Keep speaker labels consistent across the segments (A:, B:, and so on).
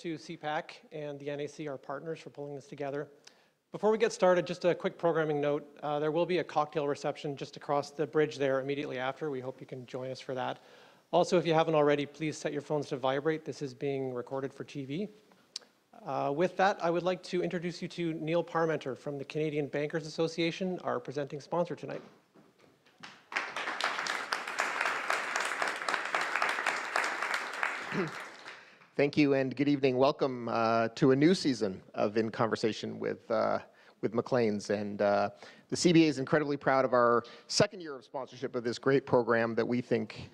A: to CPAC and the NAC, our partners, for pulling this together. Before we get started, just a quick programming note. There will be a cocktail reception just across the bridge there immediately after. We hope you can join us for that. Also, if you haven't already, please set your phones to vibrate. This is being recorded for TV. With that, I would like to introduce you to Neil Parmenter from the Canadian Bankers Association, our presenting sponsor tonight.
B: Thank you and good evening. Welcome to a new season of In Conversation with Maclean's. And the CBA is incredibly proud of our second year of sponsorship of this great program that we think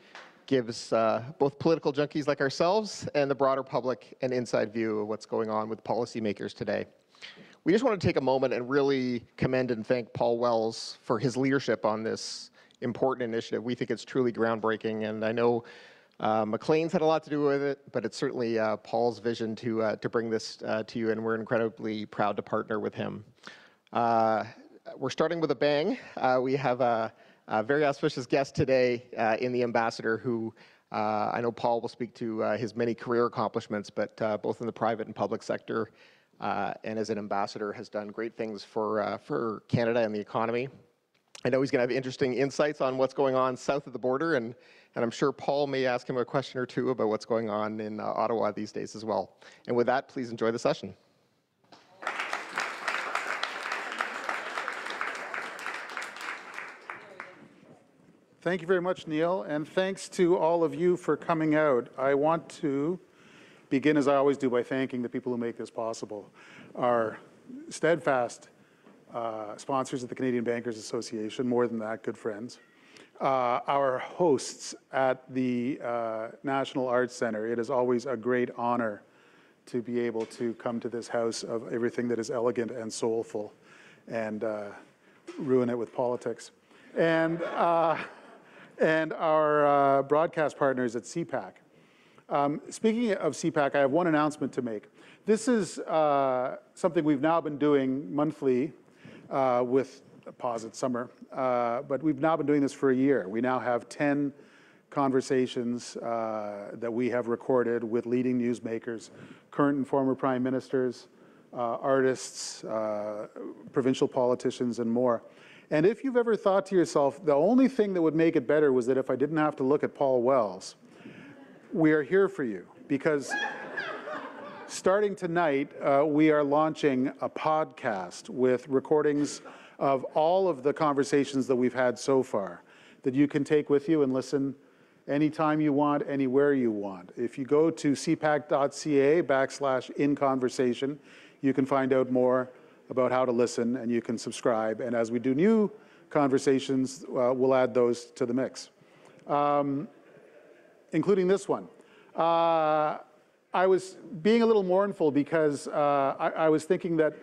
B: gives both political junkies like ourselves and the broader public an inside view of what's going on with policymakers today. We just want to take a moment and really commend and thank Paul Wells for his leadership on this important initiative. We think it's truly groundbreaking, and I know Maclean's had a lot to do with it, but it's certainly Paul's vision to bring this to you, and we're incredibly proud to partner with him. We're starting with a bang. We have a very auspicious guest today in the ambassador who I know Paul will speak to his many career accomplishments, but both in the private and public sector and as an ambassador has done great things for Canada and the economy. I know he's going to have interesting insights on what's going on south of the border, and I'm sure Paul may ask him a question or two about what's going on in Ottawa these days as well. And with that, please enjoy the session.
C: Thank you very much, Neil, and thanks to all of you for coming out. I want to begin, as I always do, by thanking the people who make this possible. Our steadfast sponsors at the Canadian Bankers Association, more than that, good friends. Our hosts at the National Arts Centre. It is always a great honor to be able to come to this house of everything that is elegant and soulful and ruin it with politics. And our broadcast partners at CPAC. Speaking of CPAC, I have one announcement to make. This is something we've now been doing monthly with a pause at summer, but we've now been doing this for a year. We now have 10 conversations that we have recorded with leading newsmakers, current and former prime ministers, artists, provincial politicians, and more. And if you've ever thought to yourself, the only thing that would make it better was that if I didn't have to look at Paul Wells, we are here for you, because starting tonight, we are launching a podcast with recordings of all of the conversations that we've had so far that you can take with you and listen anytime you want, anywhere you want. If you go to cpac.ca/inconversation, you can find out more about how to listen, and you can subscribe. And as we do new conversations, we'll add those to the mix, including this one. I was being a little mournful because I was thinking that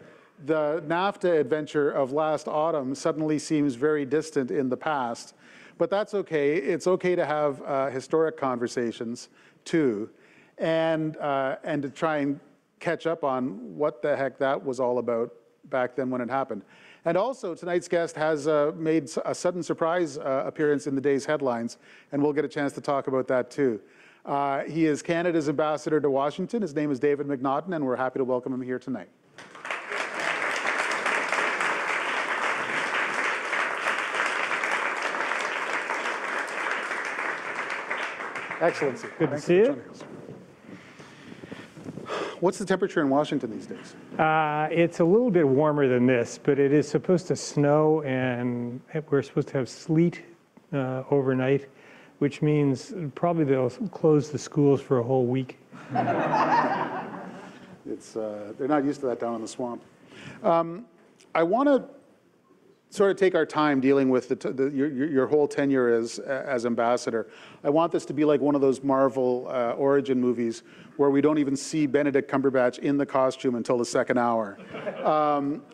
C: the NAFTA adventure of last autumn suddenly seems very distant in the past, but that's okay. It's okay to have historic conversations too, and to try and catch up on what the heck that was all about back then when it happened. And also, tonight's guest has made a sudden surprise appearance in the day's headlines, and we'll get a chance to talk about that too. He is Canada's ambassador to Washington. His name is David MacNaughton, and we're happy to welcome him here tonight. Excellency.
D: Good to see you.
C: What's the temperature in Washington these days?
D: It's a little bit warmer than this, but it is supposed to snow, and we're supposed to have sleet overnight, which means probably they'll close the schools for a whole week.
C: They're not used to that down in the swamp. I want to sort of take our time dealing with your whole tenure as ambassador. I want this to be like one of those Marvel origin movies where we don't even see Benedict Cumberbatch in the costume until the second hour.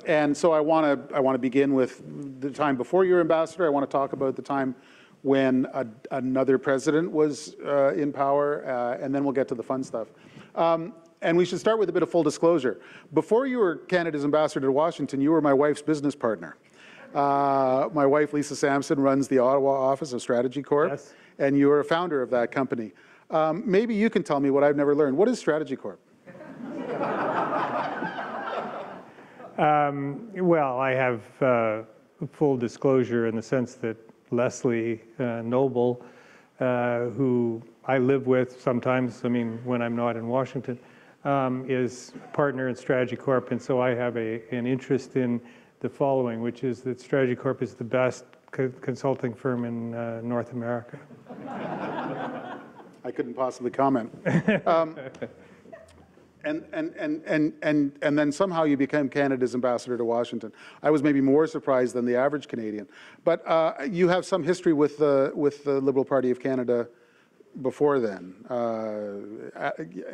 C: And so I want to begin with the time before you were ambassador. I want to talk about the time when another president was in power, and then we'll get to the fun stuff. And we should start with a bit of full disclosure. Before you were Canada's ambassador to Washington, you were my wife's business partner. My wife, Lisa Sampson, runs the Ottawa office of Strategy Corp, yes. And you are a founder of that company. Maybe you can tell me what I've never learned. What is Strategy Corp?
D: Well, I have full disclosure in the sense that Leslie Noble, who I live with sometimes, I mean, when I'm not in Washington, is partner in Strategy Corp. And so I have an interest in the following, which is that Strategy Corp is the best consulting firm in North America.
C: I couldn't possibly comment. And then somehow you became Canada's ambassador to Washington. I was maybe more surprised than the average Canadian. But you have some history with the Liberal Party of Canada before then,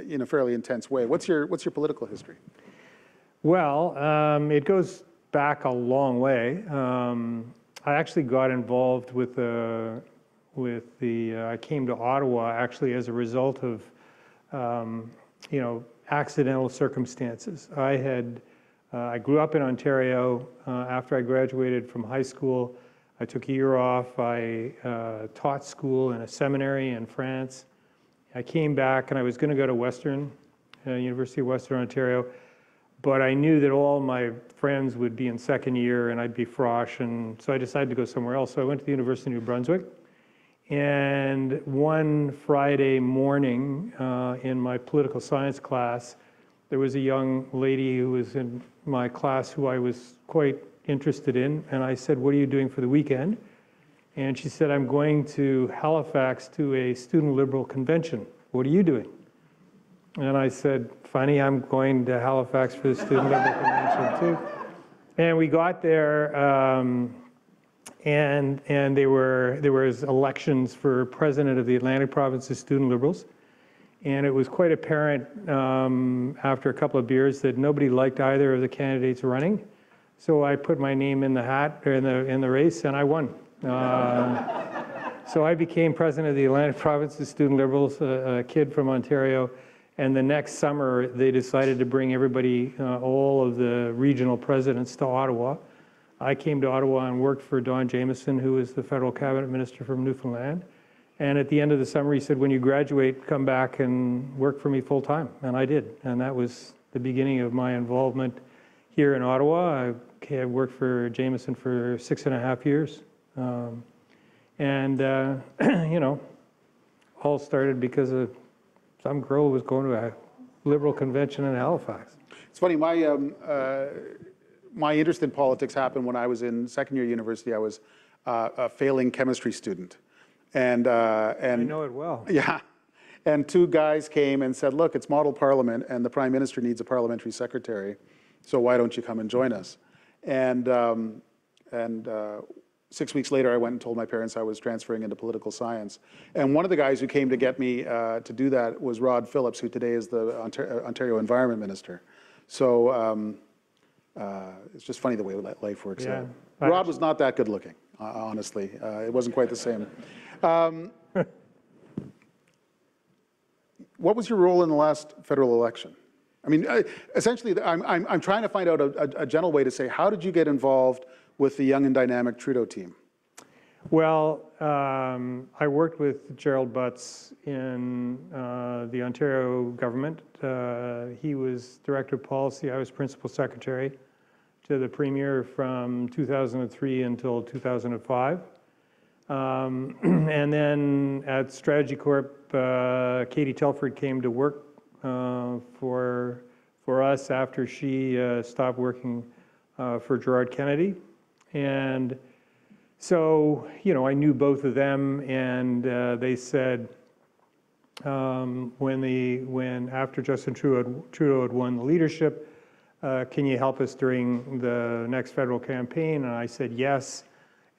C: in a fairly intense way. What's your political history?
D: Well, it goes back a long way. I actually got involved with the. I came to Ottawa actually as a result of, accidental circumstances. I grew up in Ontario. After I graduated from high school, I took a year off. I taught school in a seminary in France. I came back and I was going to go to University of Western Ontario, but I knew that all my friends would be in second year and I'd be frosh, and so I decided to go somewhere else. So I went to the University of New Brunswick. And one Friday morning in my political science class, there was a young lady who was in my class who I was quite interested in. And I said, "What are you doing for the weekend?" And she said, "I'm going to Halifax to a student liberal convention. What are you doing?" And I said, "Funny, I'm going to Halifax for the student liberal convention too." And we got there. And there was elections for president of the Atlantic Province's Student Liberals, and it was quite apparent after a couple of beers that nobody liked either of the candidates running. So I put my name in the hat or in the race, and I won. So I became president of the Atlantic Province's Student Liberals, a kid from Ontario. And the next summer, they decided to bring everybody, all of the regional presidents, to Ottawa. I came to Ottawa and worked for Don Jamieson, who is the federal cabinet minister from Newfoundland. And at the end of the summer, he said, "When you graduate, come back and work for me full time." And I did. And that was the beginning of my involvement here in Ottawa. I worked for Jamieson for 6.5 years. All started because of some girl who was going to a liberal convention in Halifax.
C: It's funny, my interest in politics happened when I was in second year university. I was a failing chemistry student. And
D: I know it well.
C: Yeah. And two guys came and said, "Look, it's model parliament and the prime minister needs a parliamentary secretary. So why don't you come and join us?" And 6 weeks later, I went and told my parents I was transferring into political science. And one of the guys who came to get me to do that was Rod Phillips, who today is the Ontario Environment Minister. So it's just funny the way life works out. Rod was not that good looking, honestly. It wasn't quite the same. What was your role in the last federal election? I mean, essentially, I'm trying to find out a gentle way to say, how did you get involved with the young and dynamic Trudeau team?
D: Well, I worked with Gerald Butts in the Ontario government. He was director of policy. I was principal secretary to the premier from 2003 until 2005. And then at Strategy Corp, Katie Telford came to work for us after she stopped working for Gerard Kennedy. And so, I knew both of them, and they said when after Justin Trudeau had won the leadership, can you help us during the next federal campaign? And I said yes,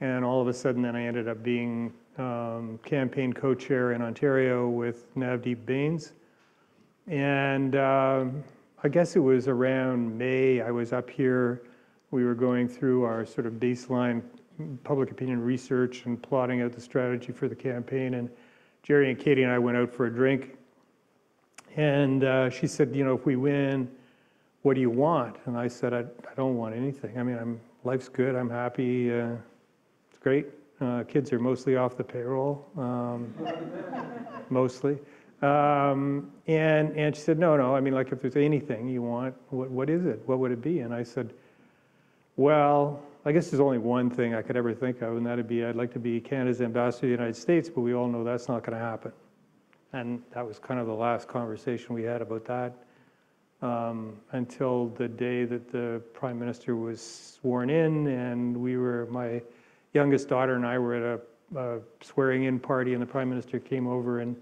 D: and all of a sudden then I ended up being campaign co-chair in Ontario with Navdeep Bains. And I guess it was around May, I was up here, we were going through our sort of baseline public opinion research and plotting out the strategy for the campaign. And Jerry and Katie and I went out for a drink. And she said, if we win, what do you want? And I said, I don't want anything. I mean, life's good, I'm happy, it's great. Kids are mostly off the payroll, mostly. And she said, no, I mean, like if there's anything you want, what is it? What would it be? And I said, Well, I guess there's only one thing I could ever think of, and that'd be I'd like to be Canada's ambassador to the United States, but we all know that's not going to happen. And that was kind of the last conversation we had about that until the day that the Prime Minister was sworn in, and my youngest daughter and I were at a swearing-in party, and the Prime Minister came over and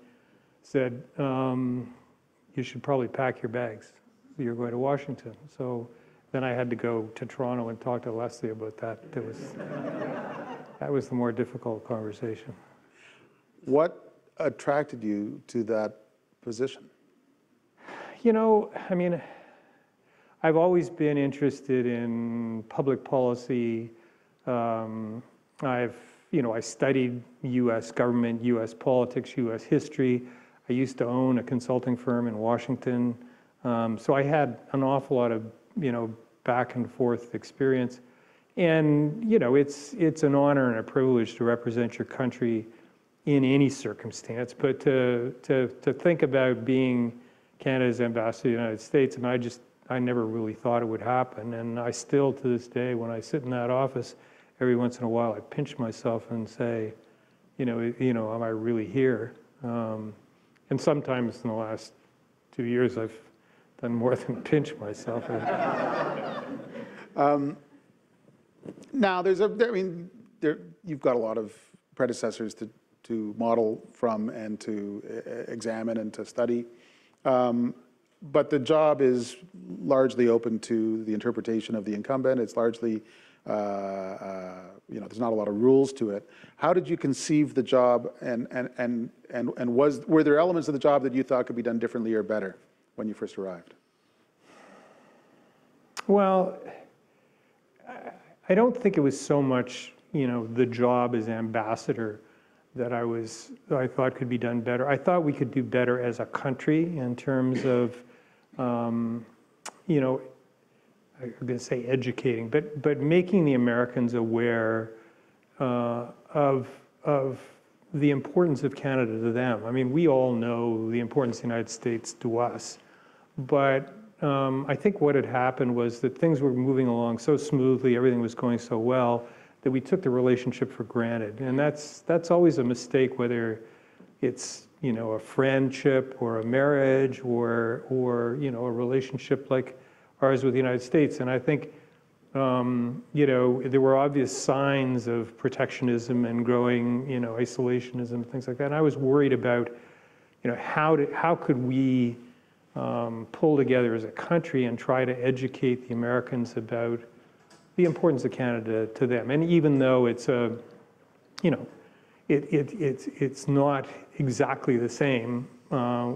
D: said, you should probably pack your bags. You're going to Washington. So then I had to go to Toronto and talk to Leslie about that. That was the more difficult conversation.
C: What attracted you to that position?
D: You know, I mean, I've always been interested in public policy. I studied U.S. government, U.S. politics, U.S. history. I used to own a consulting firm in Washington. So I had an awful lot of, back and forth experience. And, it's an honor and a privilege to represent your country in any circumstance. But to think about being Canada's ambassador to the United States, I never really thought it would happen. And I still, to this day, when I sit in that office, every once in a while, I pinch myself and say, am I really here? And sometimes in the last 2 years, I've done more than pinch myself.
C: Now, you've got a lot of predecessors to model from and to examine and to study. But the job is largely open to the interpretation of the incumbent. It's largely, there's not a lot of rules to it. How did you conceive the job, and were there elements of the job that you thought could be done differently or better when you first arrived?
D: Well, I don't think it was so much, the job as ambassador that I thought could be done better. I thought we could do better as a country in terms of, I'm going to say educating, but making the Americans aware of the importance of Canada to them. I mean, we all know the importance of the United States to us, but I think what had happened was that things were moving along so smoothly, everything was going so well, that we took the relationship for granted. And that's always a mistake, whether it's a friendship or a marriage or a relationship like ours with the United States. And I think there were obvious signs of protectionism and growing isolationism, things like that. And I was worried about how could we pull together as a country and try to educate the Americans about the importance of Canada to them. And even though it's it's not exactly the same,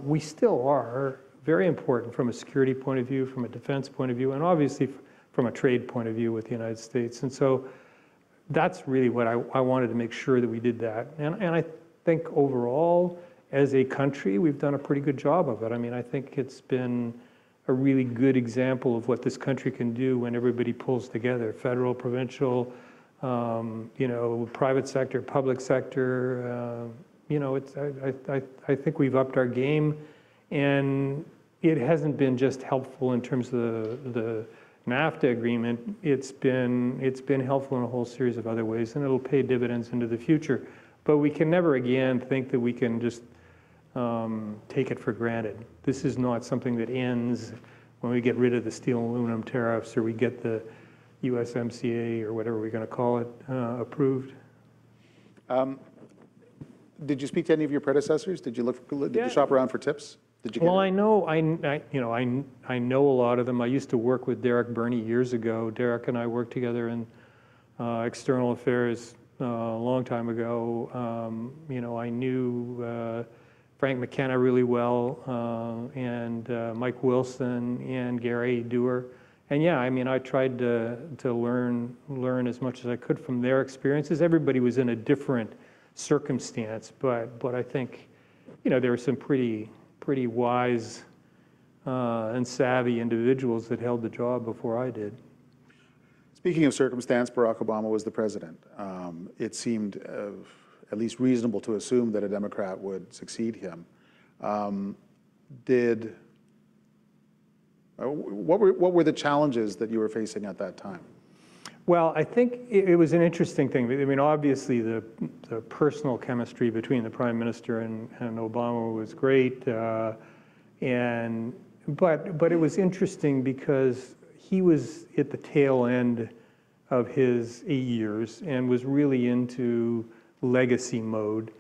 D: we still are very important from a security point of view, from a defense point of view, and obviously from a trade point of view with the United States. And so that's really what I wanted to make sure that we did that. And I think overall, as a country, we've done a pretty good job of it. I mean, I think it's been a really good example of what this country can do when everybody pulls together, federal, provincial, private sector, public sector. I think we've upped our game, and it hasn't been just helpful in terms of the NAFTA agreement. It's been helpful in a whole series of other ways, and it'll pay dividends into the future. But we can never again think that we can just take it for granted. This is not something that ends when we get rid of the steel and aluminum tariffs or we get the USMCA or whatever we're going to call it approved.
C: Did you speak to any of your predecessors? Did you you shop around for tips? Did you get
D: I know a lot of them. I used to work with Derek Burney years ago. Derek and I worked together in external affairs a long time ago. I knew Frank McKenna really well, and Mike Wilson and Gary Dewar. And yeah, I mean, I tried to learn as much as I could from their experiences. Everybody was in a different circumstance, but I think, there were some pretty wise and savvy individuals that held the job before I did.
C: Speaking of circumstance, Barack Obama was the president. It seemed at least reasonable to assume that a Democrat would succeed him. What were the challenges that you were facing at that time?
D: Well, I think it was an interesting thing. I mean, obviously, the personal chemistry between the Prime Minister and Obama was great, but it was interesting because he was at the tail end of his 8 years and was really into legacy mode,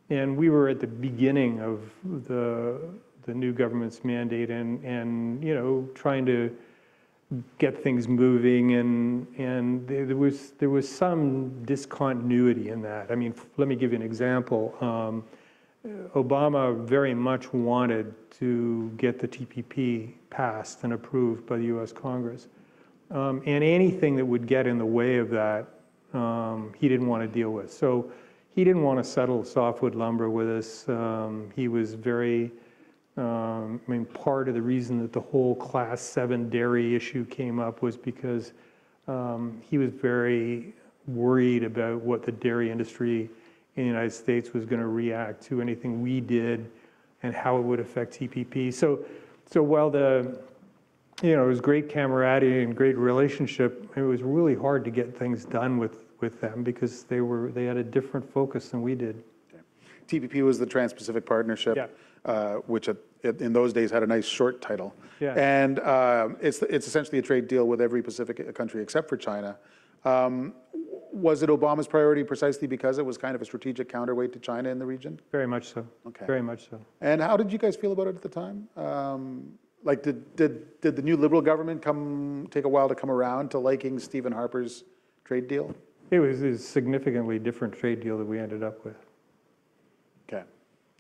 D: and we were at the beginning of the new government's mandate, and trying to get things moving, and there was some discontinuity in that. I mean, let me give you an example. Obama very much wanted to get the TPP passed and approved by the U.S. Congress, and anything that would get in the way of that, he didn't want to deal with. So he didn't want to settle softwood lumber with us. He was very I mean, part of the reason that the whole Class 7 dairy issue came up was because he was very worried about what the dairy industry in the United States was going to react to anything we did and how it would affect TPP. So while it was great camaraderie and great relationship, it was really hard to get things done with them because they had a different focus than we did.
C: TPP was the Trans-Pacific Partnership, which in those days had a nice short title.
D: Yeah.
C: And it's essentially a trade deal with every Pacific country except for China. Was it Obama's priority precisely because it was kind of a strategic counterweight to China in the region?
D: Very much so.
C: Okay.
D: Very much so.
C: And how did you guys feel about it at the time? Like, did the new Liberal government take a while to come around to liking Stephen Harper's trade deal?
D: It was a significantly different trade deal that we ended up with.
C: Okay.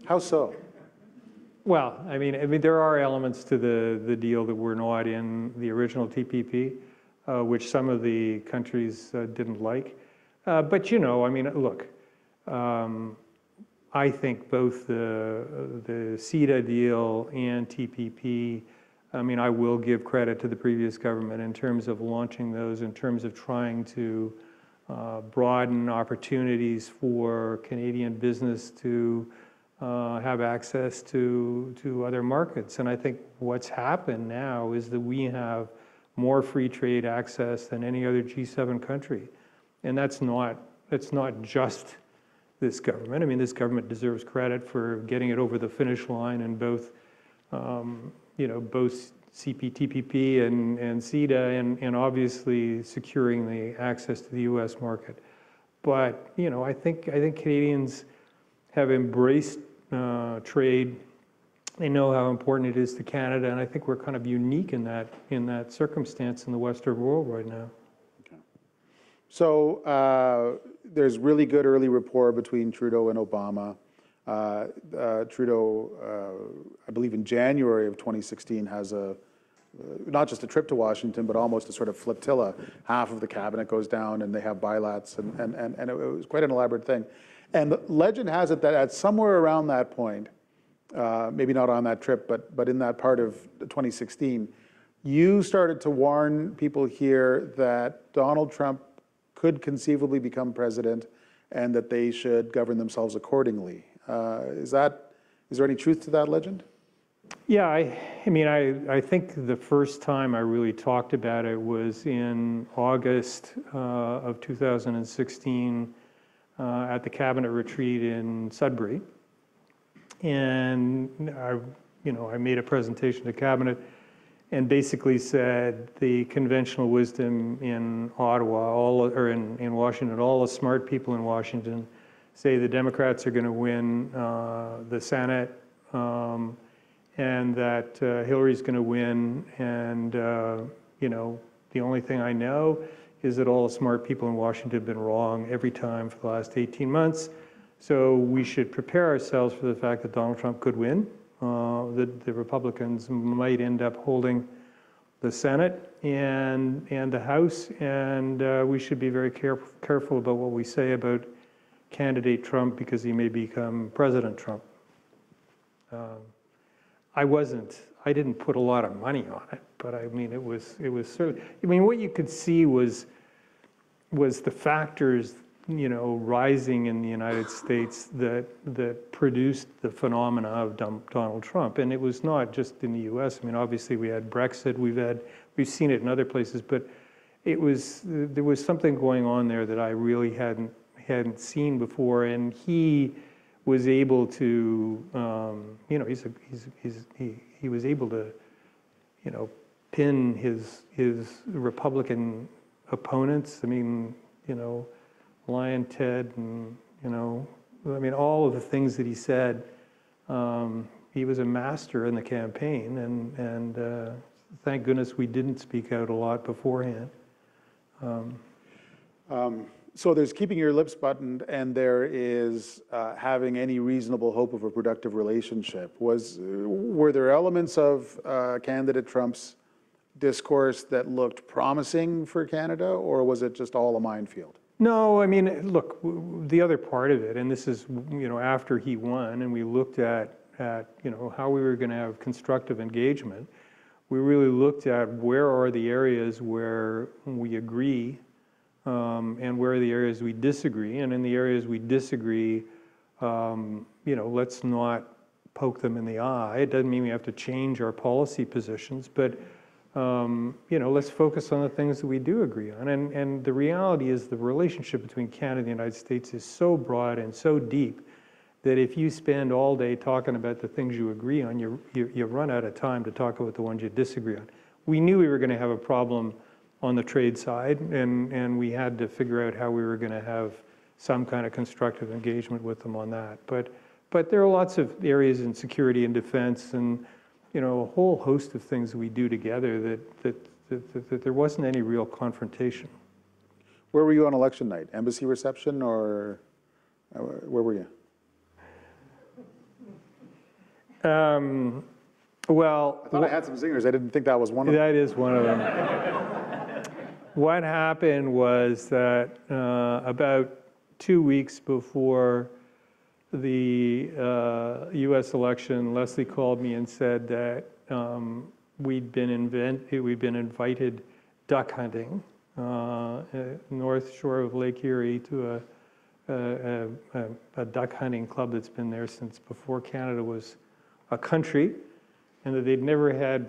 C: How so?
D: Well, I mean, there are elements to the deal that were not in the original TPP, which some of the countries didn't like. But I mean, look, I think both the CETA deal and TPP, I mean, I will give credit to the previous government in terms of launching those, in terms of trying to broaden opportunities for Canadian business to have access to other markets. And I think what's happened now is that we have more free trade access than any other G7 country. And that's not just this government. I mean, this government deserves credit for getting it over the finish line in both, both CPTPP and CETA, and obviously securing the access to the U.S. market. But I think Canadians have embraced trade. They know how important it is to Canada, and I think we're kind of unique in that circumstance in the Western world right now.
C: Okay. So there's really good early rapport between Trudeau and Obama. Trudeau, I believe in January of 2016, has not just a trip to Washington, but almost a sort of flotilla. Half of the cabinet goes down and they have bilats, and it was quite an elaborate thing. And legend has it that at somewhere around that point, maybe not on that trip, but in that part of 2016, you started to warn people here that Donald Trump could conceivably become president and that they should govern themselves accordingly. Is there any truth to that legend?
D: Yeah, I think the first time I really talked about it was in August of 2016 at the cabinet retreat in Sudbury. And I made a presentation to cabinet and basically said the conventional wisdom in Ottawa, in Washington, all the smart people in Washington say the Democrats are going to win the Senate, and that Hillary's going to win. And the only thing I know is that all the smart people in Washington have been wrong every time for the last 18 months. So we should prepare ourselves for the fact that Donald Trump could win, that the Republicans might end up holding the Senate and the House, and we should be very careful about what we say about candidate Trump because he may become President Trump. I didn't put a lot of money on it, but I mean, it was certainly, what you could see was the factors, rising in the United States that produced the phenomena of Donald Trump. And it was not just in the US. I mean, obviously we had Brexit, we've seen it in other places, but there was something going on there that I really hadn't seen before, and he was able to, he was able to, pin his Republican opponents. I mean, Lion Ted, and all of the things that he said. He was a master in the campaign, and thank goodness we didn't speak out a lot beforehand.
C: So there's keeping your lips buttoned, and there is having any reasonable hope of a productive relationship. Were there elements of candidate Trump's discourse that looked promising for Canada, or was it just all a minefield?
D: No, I mean, look, the other part of it, and this is, after he won, and we looked at how we were going to have constructive engagement. We really looked at where are the areas where we agree, and where are the areas we disagree. And in the areas we disagree, let's not poke them in the eye. It doesn't mean we have to change our policy positions, but let's focus on the things that we do agree on. And the reality is the relationship between Canada and the United States is so broad and so deep that if you spend all day talking about the things you agree on, you run out of time to talk about the ones you disagree on. We knew we were going to have a problem on the trade side, and we had to figure out how we were going to have some kind of constructive engagement with them on that. But there are lots of areas in security and defense, and a whole host of things we do together that there wasn't any real confrontation.
C: Where were you on election night? Embassy reception, or where were you?
D: Well,
C: I thought I had some zingers. I didn't think that was one of them.
D: That is one of them. What happened was that about 2 weeks before the U.S. election, Leslie called me and said that we'd been invited duck hunting north shore of Lake Erie to a duck hunting club that's been there since before Canada was a country, and that they'd never had a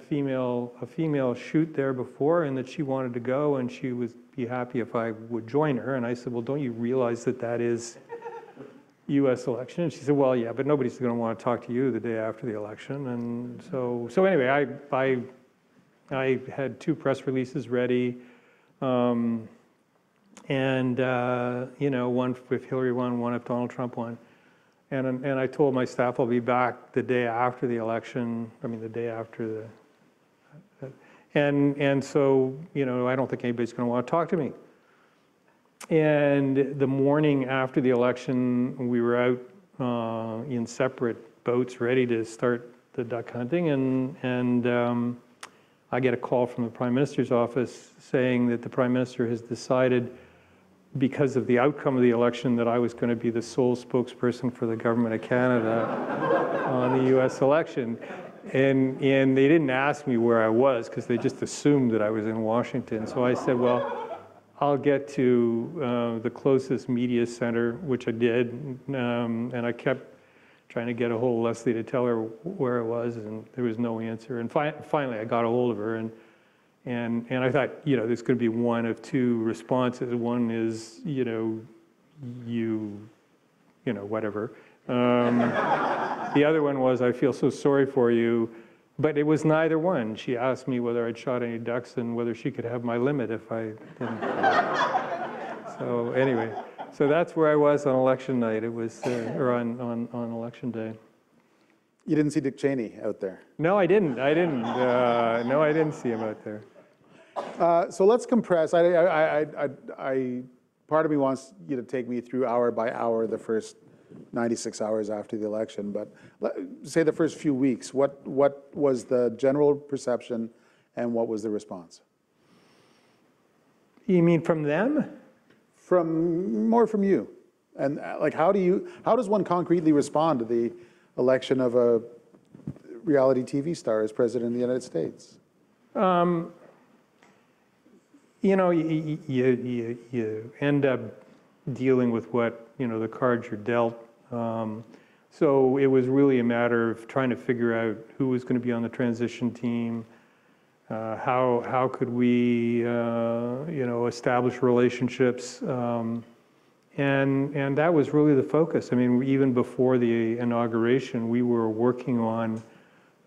D: female shoot there before, and that she wanted to go, and she would be happy if I would join her. And I said, well, don't you realize that is U.S. election? And she said, well, yeah, but nobody's going to want to talk to you the day after the election. And so anyway, I had 2 press releases ready, one if Hillary won, one if Donald Trump won. And I told my staff I'll be back the day after the election. I mean, the day after and so I don't think anybody's going to want to talk to me. And the morning after the election, we were out in separate boats, ready to start the duck hunting, and I get a call from the Prime Minister's office saying that the Prime Minister has decided, because of the outcome of the election, that I was going to be the sole spokesperson for the Government of Canada on the U.S. election. And they didn't ask me where I was, because they just assumed that I was in Washington. So I said, well, I'll get to the closest media center, which I did. And I kept trying to get a hold of Leslie to tell her where it was, and there was no answer. And finally, I got a hold of her, and I thought, there's going to be one of 2 responses. One is, whatever. The other one was, I feel so sorry for you. But it was neither one. She asked me whether I'd shot any ducks and whether she could have my limit if I didn't. So anyway, so that's where I was on election night. It was, or on election day.
C: You didn't see Dick Cheney out there?
D: No, I didn't. No, I didn't see him out there.
C: So let's compress. Part of me wants you to take me through hour by hour the first 96 hours after the election, but say the first few weeks. What was the general perception, and what was the response?
D: You mean from them?
C: More from you, and how does one concretely respond to the election of a reality TV star as president of the United States?
D: You end up dealing with what, the cards you're dealt. So it was really a matter of trying to figure out who was going to be on the transition team, How could we, establish relationships? And that was really the focus. I mean, even before the inauguration, we were working on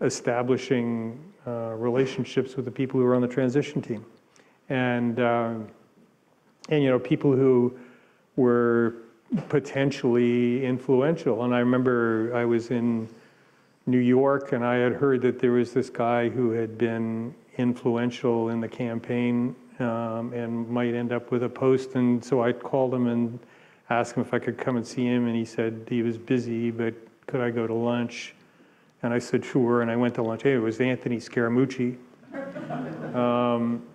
D: establishing relationships with the people who were on the transition team, and people who were potentially influential. And I remember I was in New York, and I had heard that there was this guy who had been influential in the campaign and might end up with a post. And so I called him and asked him if I could come and see him, and he said he was busy, but could I go to lunch? And I said, sure, and I went to lunch. Hey, it was Anthony Scaramucci.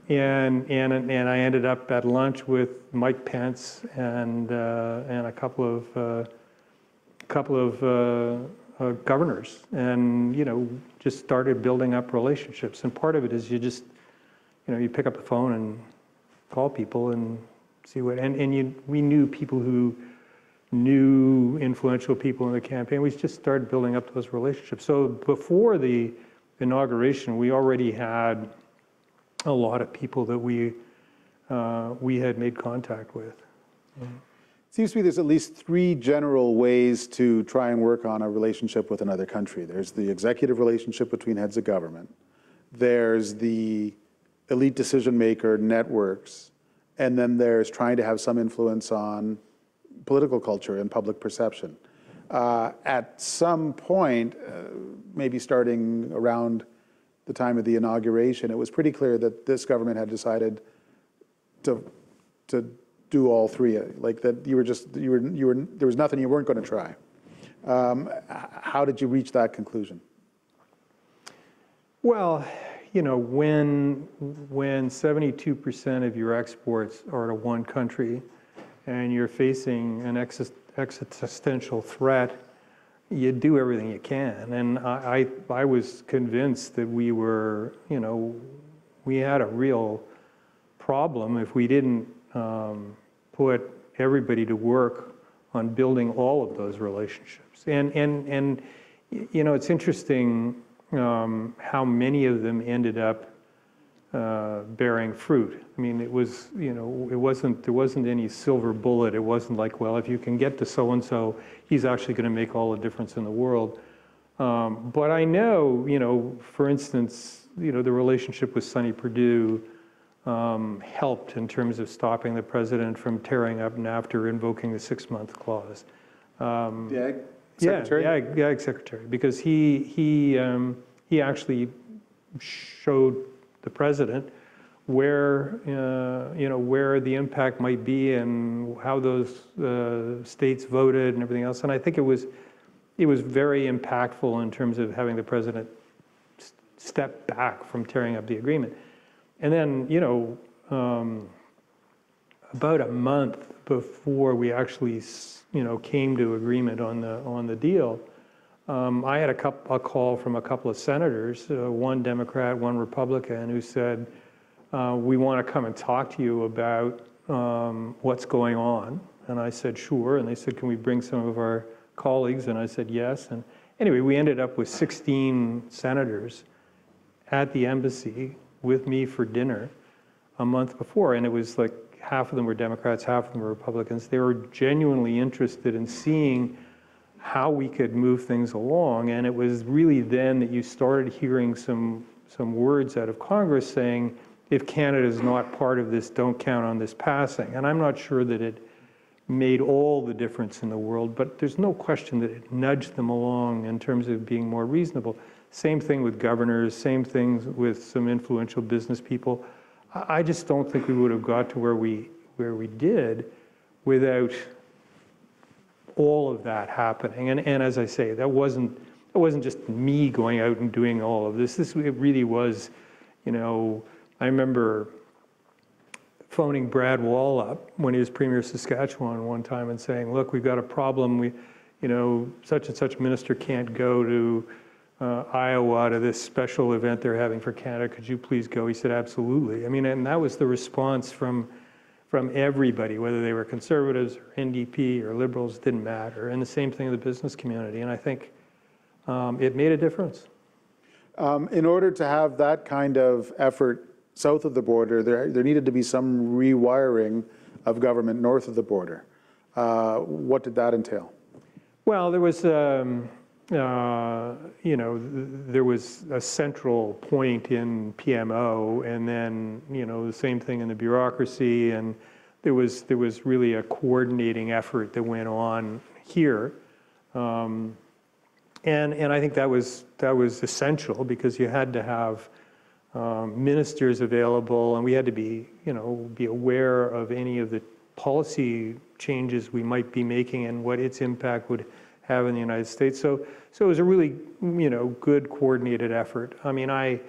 D: And I ended up at lunch with Mike Pence and a couple of governors, and just started building up relationships. And part of it is you just you pick up the phone and call people and see what. We knew people who knew influential people in the campaign. We just started building up those relationships. So before the inauguration, we already had a lot of people that we had made contact with.
C: It seems to me there's at least 3 general ways to try and work on a relationship with another country. There's the executive relationship between heads of government. There's the elite decision maker networks. And then there's trying to have some influence on political culture and public perception. At some point, maybe starting around the time of the inauguration, it was pretty clear that this government had decided to do all 3. Like that, there was nothing you weren't going to try. How did you reach that conclusion?
D: Well, when 72% of your exports are to one country, and you're facing an existential threat, you do everything you can. And I was convinced that we had a real problem if we didn't put everybody to work on building all of those relationships. And it's interesting how many of them ended up bearing fruit. I mean, there wasn't any silver bullet. It wasn't like, well, if you can get to so-and-so, he's actually going to make all the difference in the world. But I know, for instance, the relationship with Sonny Perdue helped in terms of stopping the president from tearing up NAFTA, invoking the 6-month clause.
C: The Ag Secretary?
D: Yeah, the Ag Secretary, because he actually showed the president where the impact might be and how those states voted and everything else. And I think it was very impactful in terms of having the president step back from tearing up the agreement. And then, about a month before we actually, came to agreement on the deal, I had a call from a couple of senators, one Democrat, one Republican, who said, we want to come and talk to you about what's going on. And I said, sure. And they said, can we bring some of our colleagues? And I said, yes. And anyway, we ended up with 16 senators at the embassy with me for dinner a month before. And it was like half of them were Democrats, half of them were Republicans. They were genuinely interested in seeing how we could move things along. And it was really then that you started hearing some words out of Congress saying, if Canada is not part of this, don't count on this passing. And I'm not sure that it made all the difference in the world, but there's no question that it nudged them along in terms of being more reasonable. Same thing with governors, same things with some influential business people. I just don't think we would have got to where we did without all of that happening. And as I say, that wasn't just me going out and doing all of this. It really was, I remember phoning Brad Wall up when he was Premier of Saskatchewan one time and saying, look, we've got a problem. Such and such minister can't go to Iowa to this special event they're having for Canada. Could you please go? He said, absolutely. I mean, and that was the response from everybody, whether they were conservatives or NDP or liberals, didn't matter. And the same thing in the business community. And I think it made a difference.
C: In order to have that kind of effort south of the border, there needed to be some rewiring of government north of the border. What did that entail?
D: Well, there was, there was a central point in PMO, and then, the same thing in the bureaucracy, and there was really a coordinating effort that went on here. And I think that was essential, because you had to have ministers available, and we had to be aware of any of the policy changes we might be making and what its impact would have in the United States. So it was a really, good coordinated effort. I mean, I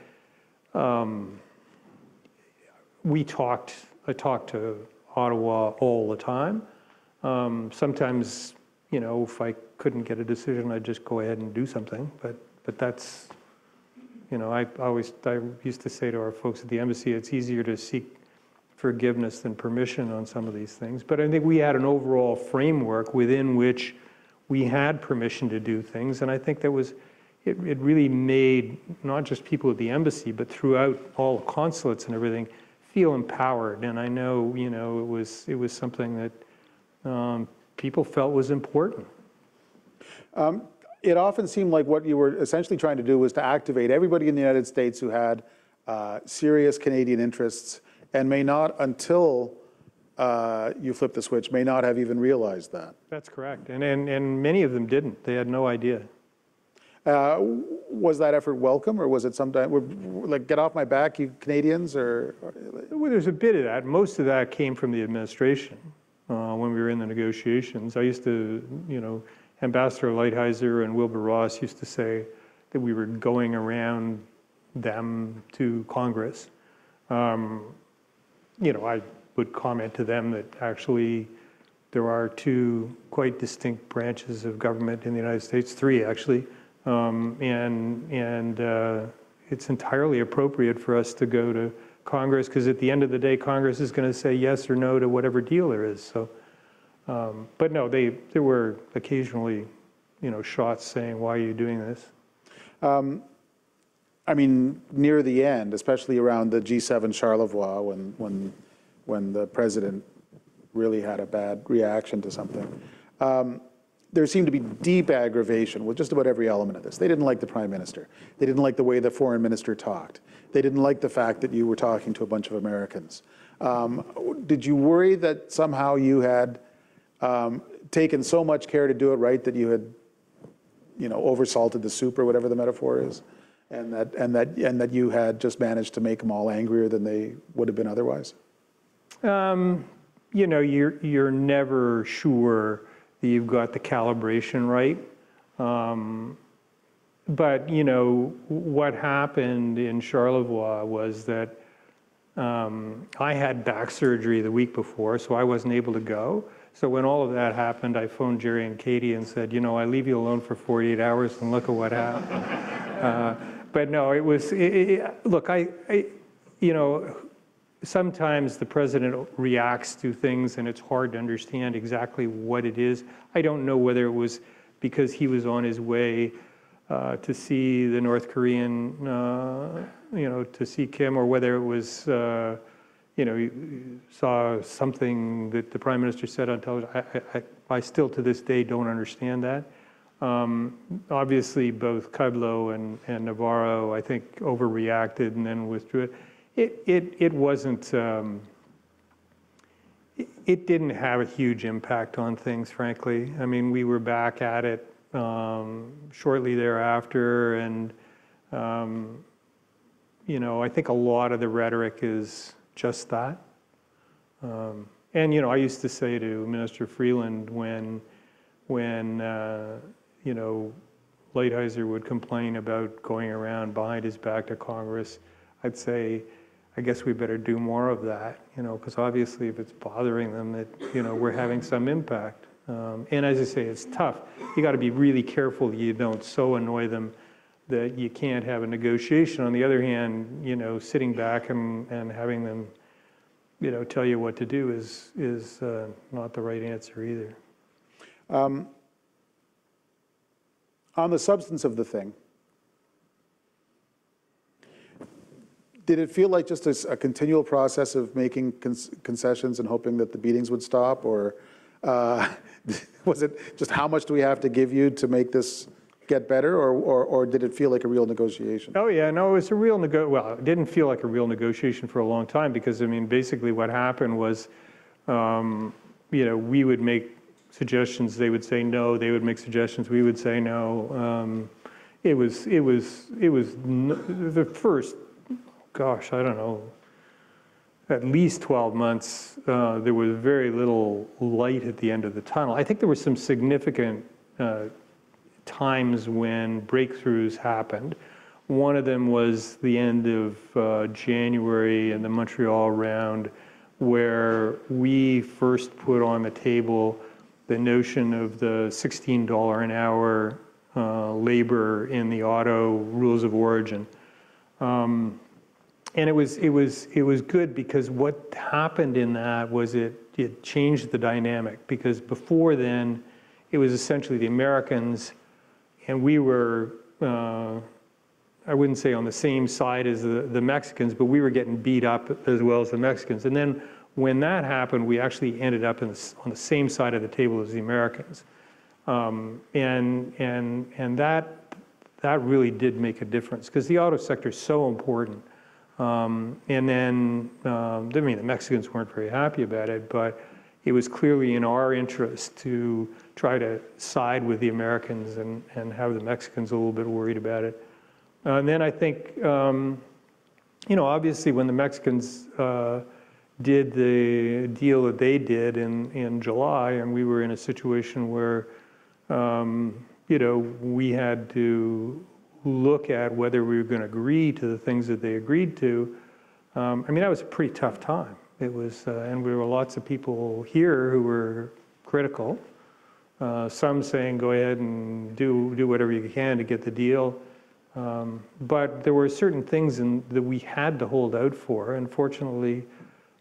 D: talked to Ottawa all the time. Sometimes, if I couldn't get a decision, I'd just go ahead and do something. But that's, I used to say to our folks at the embassy, it's easier to seek forgiveness than permission on some of these things. But I think we had an overall framework within which we had permission to do things, and I think that it really made not just people at the embassy, but throughout all the consulates and everything, feel empowered. And I know, it was something that people felt was important.
C: It often seemed like what you were essentially trying to do was to activate everybody in the United States who had serious Canadian interests, and may not, until you flip the switch, may not have even realized that.
D: That's correct. And many of them didn't. They had no idea.
C: Was that effort welcome, or was it sometimes, like, get off my back, you Canadians, or?
D: Well, there's a bit of that. Most of that came from the administration when we were in the negotiations. I used to, Ambassador Lighthizer and Wilbur Ross used to say that we were going around them to Congress. I would comment to them that actually there are two quite distinct branches of government in the United States, three actually, and it's entirely appropriate for us to go to Congress, because at the end of the day, Congress is going to say yes or no to whatever deal there is. So, but no, there were occasionally, shots saying, "Why are you doing this?"
C: I mean, near the end, especially around the G7 Charlevoix, when the president really had a bad reaction to something, there seemed to be deep aggravation with just about every element of this. They didn't like the prime minister. They didn't like the way the foreign minister talked. They didn't like the fact that you were talking to a bunch of Americans. Did you worry that somehow you had taken so much care to do it right that you had, oversalted the soup, or whatever the metaphor is, and that you had just managed to make them all angrier than they would have been otherwise?
D: You're never sure that you've got the calibration right. But, what happened in Charlevoix was that I had back surgery the week before, so I wasn't able to go. So when all of that happened, I phoned Jerry and Katie and said, I leave you alone for 48 hours, and look at what happened. But no, it was, look, sometimes the president reacts to things and it's hard to understand exactly what it is. I don't know whether it was because he was on his way to see the North Korean, to see Kim, or whether it was, you saw something that the prime minister said on television. I still to this day don't understand that. Obviously, both Kudlow and Navarro, I think, overreacted and then withdrew it. It wasn't, it didn't have a huge impact on things, frankly. I mean, we were back at it shortly thereafter, and, I think a lot of the rhetoric is just that. And, I used to say to Minister Freeland when Lighthizer would complain about going around behind his back to Congress, I'd say, I guess we better do more of that, because obviously if it's bothering them, that, we're having some impact. And as I say, it's tough. You got to be really careful that you don't so annoy them that you can't have a negotiation. On the other hand, sitting back and having them, tell you what to do is not the right answer either.
C: On the substance of the thing, Did it feel like just a continual process of making concessions and hoping that the beatings would stop, or was it just how much do we have to give you to make this get better, or did it feel like a real negotiation?
D: Oh yeah, no, it was a real well, it didn't feel like a real negotiation for a long time because, I mean, basically what happened was, we would make suggestions, they would say no, they would make suggestions, we would say no. It was the first, gosh, I don't know, at least 12 months, there was very little light at the end of the tunnel. I think there were some significant times when breakthroughs happened. One of them was the end of January and the Montreal round, where we first put on the table the notion of the $16 an hour labor in the auto rules of origin. And it was good because what happened in that was it changed the dynamic, because before then it was essentially the Americans, and we were, I wouldn't say on the same side as the Mexicans, but we were getting beat up as well as the Mexicans. And then when that happened, we actually ended up on the same side of the table as the Americans. And that really did make a difference, because the auto sector is so important. And then, I mean, the Mexicans weren't very happy about it, but it was clearly in our interest to try to side with the Americans and have the Mexicans a little bit worried about it. And then I think, obviously when the Mexicans did the deal that they did in July, and we were in a situation where, we had to look at whether we were going to agree to the things that they agreed to. I mean, that was a pretty tough time. It was, and there were lots of people here who were critical. Some saying, go ahead and do whatever you can to get the deal. But there were certain things that we had to hold out for. And fortunately,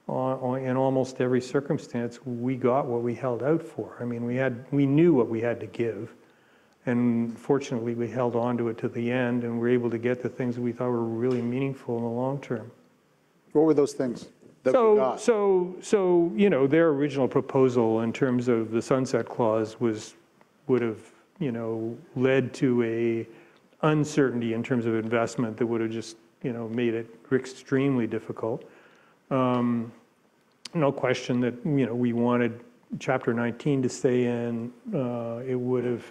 D: in almost every circumstance, we got what we held out for. I mean, we knew what we had to give. And fortunately, we held on to it to the end, and were able to get the things that we thought were really meaningful in the long term.
C: What were those things that we got?
D: So their original proposal in terms of the sunset clause would have, led to a uncertainty in terms of investment that would have just, made it extremely difficult. No question that, we wanted Chapter 19 to stay in. It would have,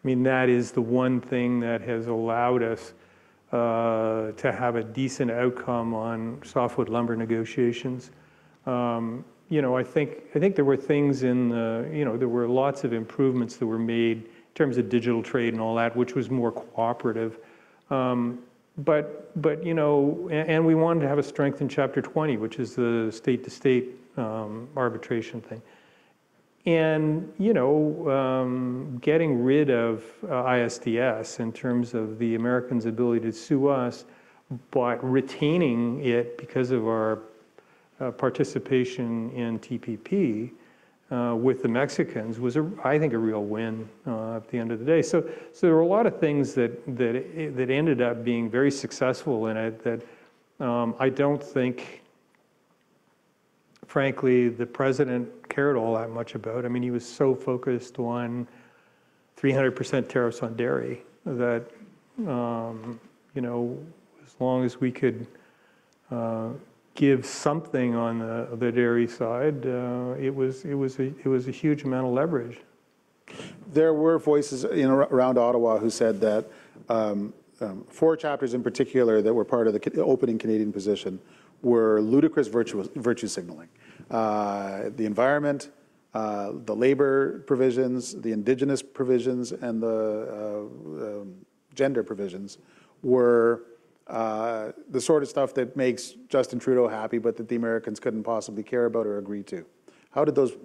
D: I mean, that is the one thing that has allowed us to have a decent outcome on softwood lumber negotiations. I think there were things in the, there were lots of improvements that were made in terms of digital trade and all that, which was more cooperative. But and we wanted to have a strength in Chapter 20, which is the state-to-state arbitration thing. And, getting rid of ISDS in terms of the Americans' ability to sue us, but retaining it because of our participation in TPP with the Mexicans was, I think, a real win at the end of the day. So there were a lot of things that ended up being very successful in it that I don't think, frankly, the president cared all that much about. I mean, he was so focused on 300% tariffs on dairy that, as long as we could give something on the dairy side, it was a huge amount of leverage.
C: There were voices around Ottawa who said that 4 chapters in particular that were part of the opening Canadian position were ludicrous virtue signaling. The environment, the labor provisions, the indigenous provisions, and the gender provisions were the sort of stuff that makes Justin Trudeau happy, but that the Americans couldn't possibly care about or agree to. How did those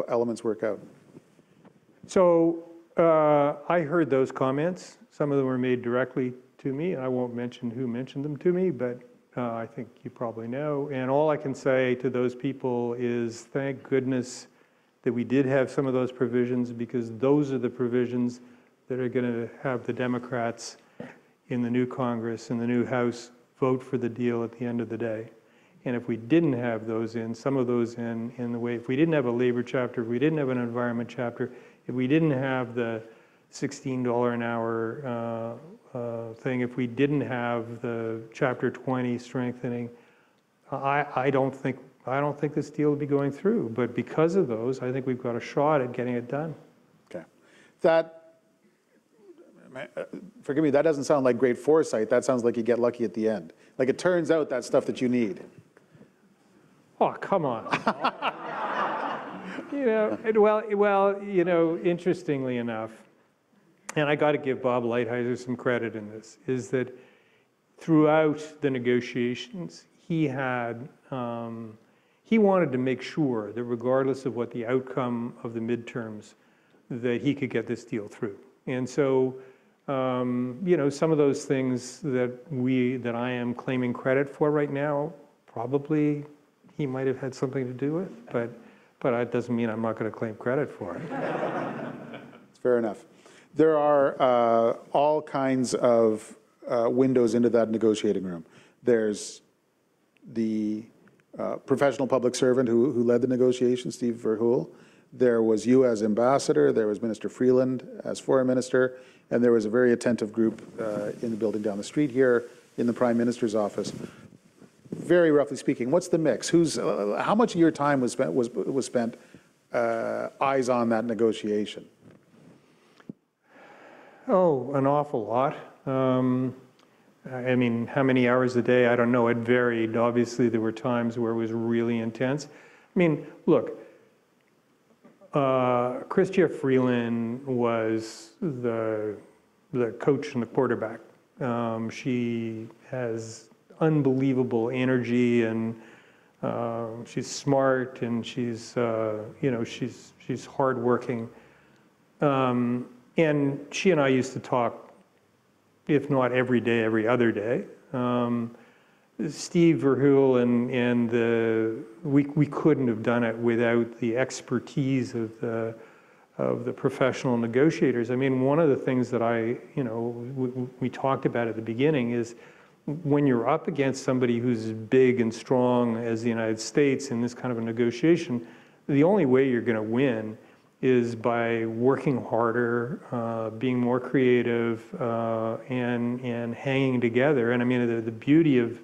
C: elements work out?
D: So I heard those comments. Some of them were made directly to me. I won't mention who mentioned them to me, but I think you probably know. And all I can say to those people is thank goodness that we did have some of those provisions, because those are the provisions that are going to have the Democrats in the new Congress and the new House vote for the deal at the end of the day. And if we didn't have those in, some of those in the way, if we didn't have a labor chapter, if we didn't have an environment chapter, if we didn't have the $16 an hour thing, if we didn't have the Chapter 20 strengthening, I don't think this deal would be going through. But because of those, I think we've got a shot at getting it done.
C: Okay. Forgive me, that doesn't sound like great foresight. That sounds like you get lucky at the end. Like it turns out that's stuff that you need.
D: Oh, come on. Interestingly enough, and I got to give Bob Lighthizer some credit in this, is that throughout the negotiations, he wanted to make sure that regardless of what the outcome of the midterms, that he could get this deal through. And so, some of those things that I am claiming credit for right now, probably he might have had something to do with, but that doesn't mean I'm not going to claim credit for it.
C: It's fair enough. There are all kinds of windows into that negotiating room. There's the professional public servant who led the negotiations, Steve Verhoeven. There was you as ambassador, there was Minister Freeland as foreign minister, and there was a very attentive group in the building down the street here in the Prime Minister's office. Very roughly speaking, what's the mix? How much of your time was spent eyes on that negotiation?
D: Oh, an awful lot. I mean, how many hours a day? I don't know. It varied. Obviously, there were times where it was really intense. I mean, look, Chrystia Freeland was the coach and the quarterback. She has unbelievable energy, and she's smart, and she's hardworking. And she and I used to talk, if not every day, every other day. Steve Verhoeven and we couldn't have done it without the expertise of the professional negotiators. I mean, one of the things that we talked about at the beginning is when you're up against somebody who's as big and strong as the United States in this kind of a negotiation, the only way you're going to win is by working harder, being more creative, and hanging together. And I mean, the beauty of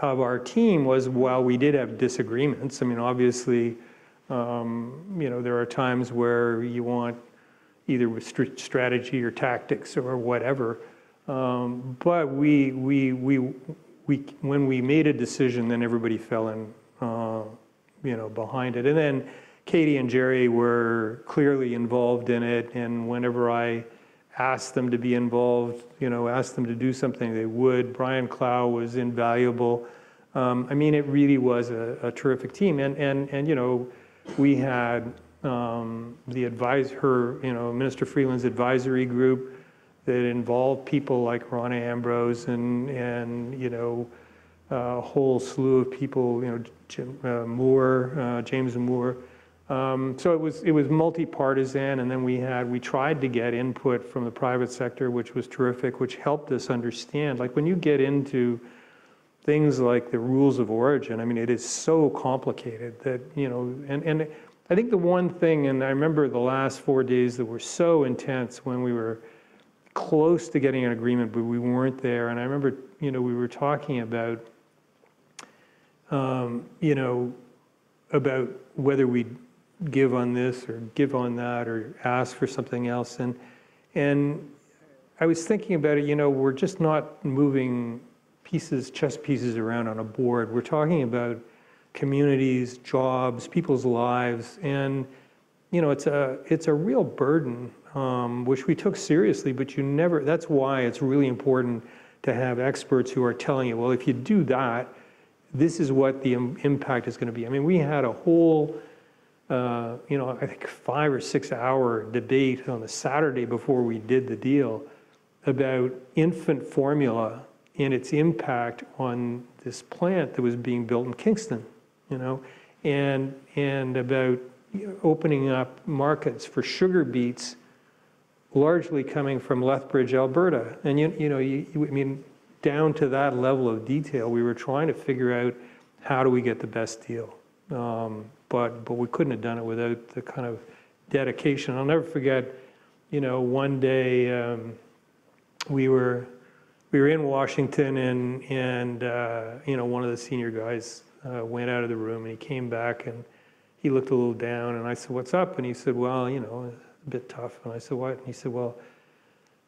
D: our team was, while we did have disagreements, I mean, obviously, there are times where you want either with strategy or tactics or whatever. But when we made a decision, then everybody fell in, behind it. And then Katie and Jerry were clearly involved in it. And whenever I asked them to be involved, asked them to do something, they would. Brian Clow was invaluable. I mean, it really was a terrific team. And we had Minister Freeland's advisory group that involved people like Ronna Ambrose and a whole slew of people, James Moore. So it was multi-partisan, and then we tried to get input from the private sector, which was terrific, which helped us understand. Like when you get into things like the rules of origin, I mean, it is so complicated that, and I think the one thing, and I remember the last 4 days that were so intense when we were close to getting an agreement, but we weren't there. And I remember, we were talking about, about whether we'd give on this or give on that or ask for something else. And I was thinking about it, we're just not moving chess pieces around on a board. We're talking about communities, jobs, people's lives, and it's a real burden, which we took seriously, but that's why it's really important to have experts who are telling you, well, if you do that, this is what the impact is going to be. I mean, we had a whole, I think 5 or 6 hour debate on the Saturday before we did the deal about infant formula and its impact on this plant that was being built in Kingston, and about opening up markets for sugar beets largely coming from Lethbridge, Alberta. And I mean, down to that level of detail, we were trying to figure out how do we get the best deal. But we couldn't have done it without the kind of dedication. I'll never forget, one day we were in Washington, and one of the senior guys went out of the room, and he came back and he looked a little down, and I said, "What's up?" And he said, "Well, a bit tough." And I said, "What?" And he said, "Well,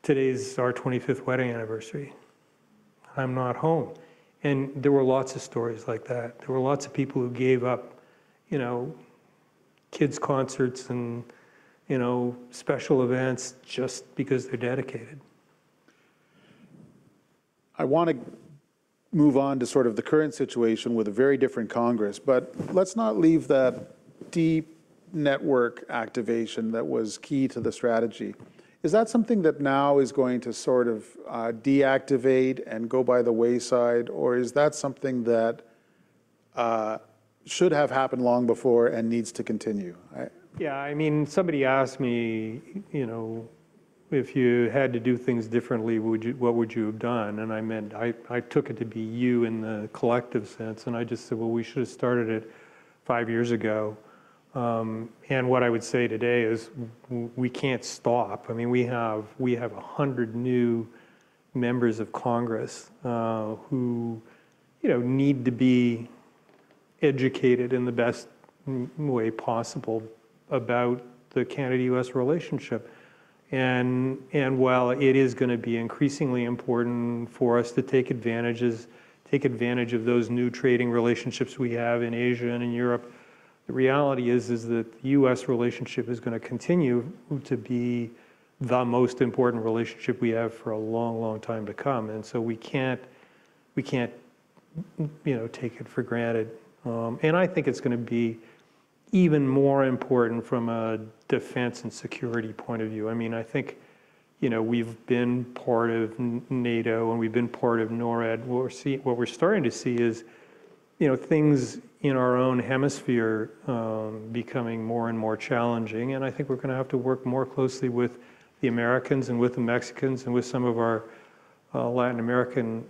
D: today's our 25th wedding anniversary. I'm not home." And there were lots of stories like that. There were lots of people who gave up, kids' concerts and, special events just because they're dedicated.
C: I want to move on to sort of the current situation with a very different Congress, but let's not leave that deep network activation that was key to the strategy. Is that something that now is going to sort of deactivate and go by the wayside, or is that something that should have happened long before and needs to continue?
D: Yeah, I mean, somebody asked me, if you had to do things differently, what would you have done? And I meant, I took it to be you in the collective sense, and I just said, well, we should have started it 5 years ago. And what I would say today is we can't stop. I mean, we have 100 new members of Congress who, need to be educated in the best way possible about the Canada-U.S. relationship. And while it is going to be increasingly important for us to take advantage of those new trading relationships we have in Asia and in Europe, the reality is that the U.S. relationship is going to continue to be the most important relationship we have for a long, long time to come. And so we can't take it for granted. And I think it's going to be even more important from a defense and security point of view. I mean, I think, we've been part of NATO and we've been part of NORAD. What we're starting to see is, things in our own hemisphere becoming more and more challenging. And I think we're going to have to work more closely with the Americans and with the Mexicans and with some of our Latin American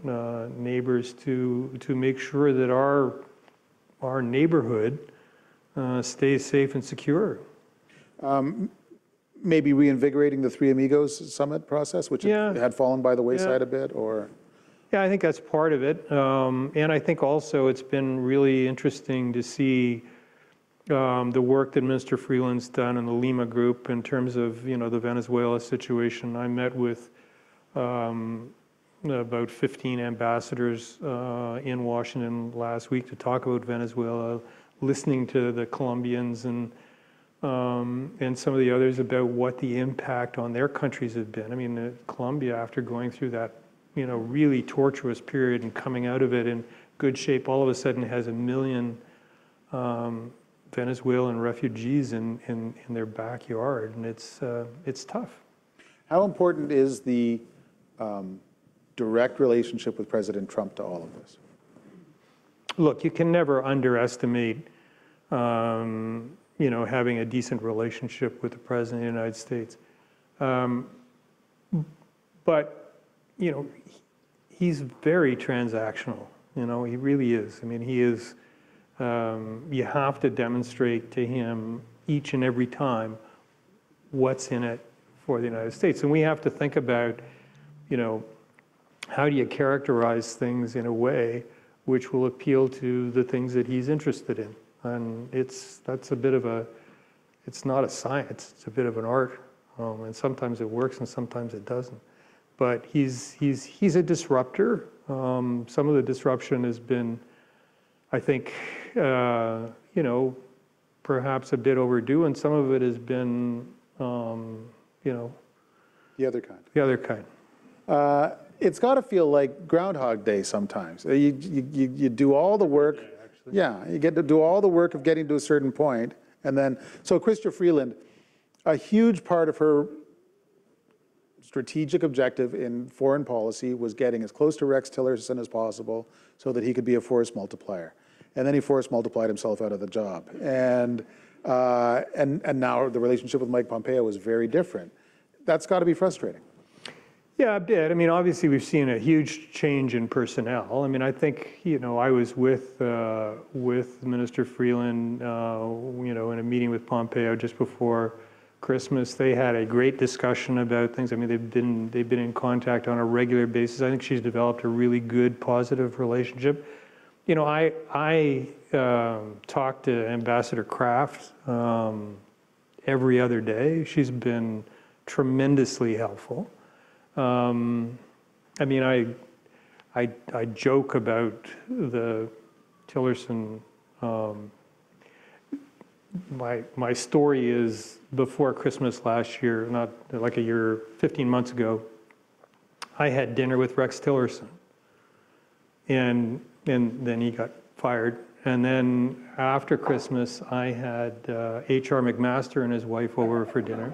D: neighbors to make sure that our neighborhood stays safe and secure.
C: Maybe reinvigorating the Three Amigos summit process, which had fallen by the wayside a bit, or?
D: Yeah, I think that's part of it. And I think also it's been really interesting to see the work that Minister Freeland's done in the Lima Group in terms of, the Venezuela situation. I met with about 15 ambassadors in Washington last week to talk about Venezuela, listening to the Colombians and some of the others about what the impact on their countries have been. I mean, Colombia, after going through that, really tortuous period and coming out of it in good shape, all of a sudden has 1 million Venezuelan refugees in their backyard, and it's tough.
C: How important is the direct relationship with President Trump to all of this?
D: Look, you can never underestimate, having a decent relationship with the President of the United States. But, he's very transactional. He really is. I mean, he is, you have to demonstrate to him each and every time what's in it for the United States. And we have to think about, how do you characterize things in a way which will appeal to the things that he's interested in? And that's a bit of it's not a science, it's a bit of an art. And sometimes it works and sometimes it doesn't. But he's a disruptor. Some of the disruption has been, I think, perhaps a bit overdue, and some of it has been, the
C: other kind.
D: The other kind.
C: It's got to feel like Groundhog Day sometimes. You do all the work. Yeah, you get to do all the work of getting to a certain point, and then so Chrystia Freeland, a huge part of her strategic objective in foreign policy was getting as close to Rex Tillerson as possible so that he could be a force multiplier. And then he force multiplied himself out of the job. And now the relationship with Mike Pompeo was very different. That's got to be frustrating.
D: Yeah, a bit. I mean, obviously, we've seen a huge change in personnel. I mean, I think, I was with Minister Freeland, in a meeting with Pompeo just before Christmas. They had a great discussion about things. I mean, they've been in contact on a regular basis. I think she's developed a really good, positive relationship. I talk to Ambassador Kraft every other day. She's been tremendously helpful. I mean, I joke about the Tillerson. My story is before Christmas last year, not like 15 months ago, I had dinner with Rex Tillerson, and then he got fired. And then after Christmas, I had H.R. McMaster and his wife over for dinner,